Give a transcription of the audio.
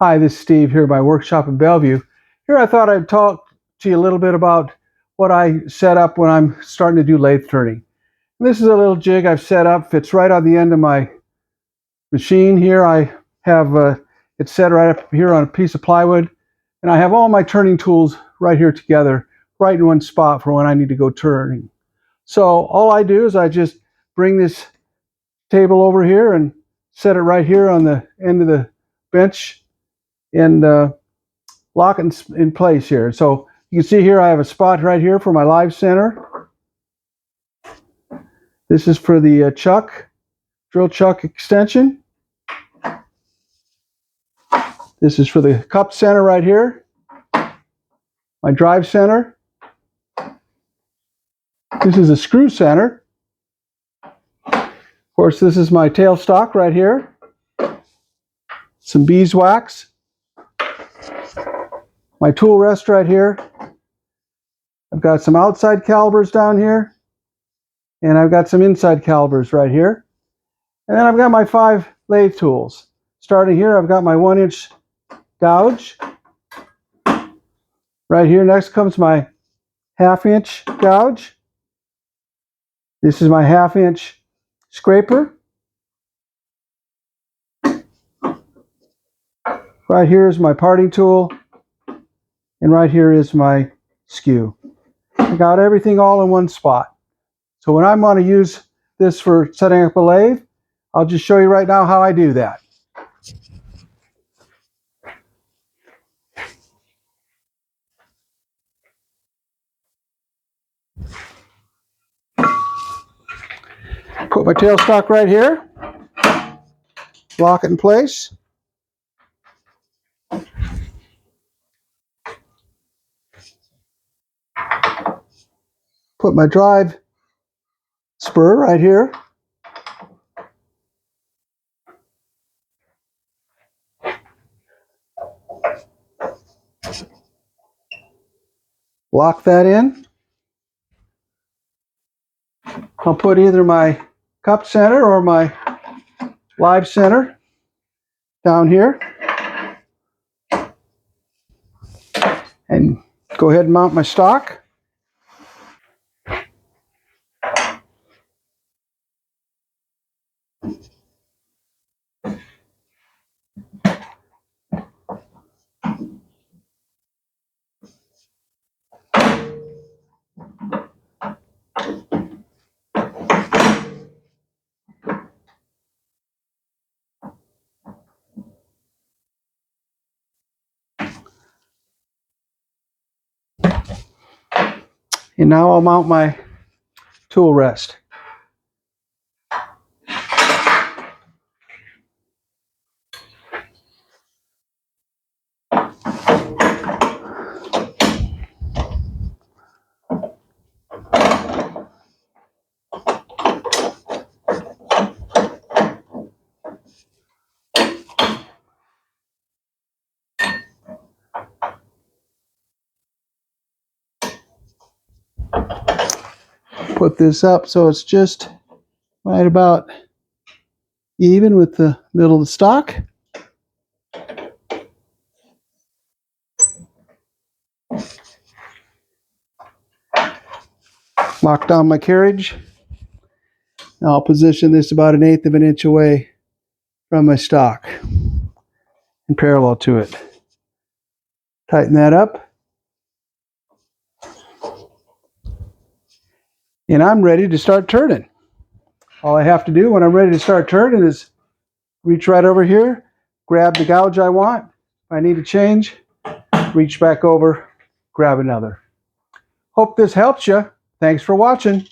Hi, this is Steve here at my workshop in Bellevue. Here I thought I'd talk to you a little bit about what I set up when I'm starting to do lathe turning. This is a little jig I've set up, fits right on the end of my machine here. I have it set right up here on a piece of plywood, and I have all my turning tools right here together, right in one spot for when I need to go turning. So all I do is I just bring this table over here and set it right here on the end of the bench and lock it in place here. So you can see here I have a spot right here for my live center. This is for the drill chuck extension. This is for the cup center right here. My drive center. This is a screw center. Of course, this is my tailstock right here. Some beeswax. My tool rest right here. I've got some outside calibers down here, and I've got some inside calibers right here. And then I've got my 5 lathe tools. Starting here, I've got my 1-inch gouge. Right here, next comes my 1/2-inch gouge. This is my 1/2-inch scraper. Right here is my parting tool. And right here is my skew. I got everything all in one spot. So when I want to use this for setting up a lathe, I'll just show you right now how I do that. Put my tailstock right here. Lock it in place. Put my drive spur right here. Lock that in. I'll put either my cup center or my live center down here. And go ahead and mount my stock. And now I'll mount my tool rest. Put this up so it's just right about even with the middle of the stock. Lock down my carriage. Now I'll position this about 1/8 of an inch away from my stock and parallel to it. Tighten that up. And I'm ready to start turning. All I have to do when I'm ready to start turning is reach right over here, grab the gouge I want. If I need to change, reach back over, grab another. Hope this helps you. Thanks for watching.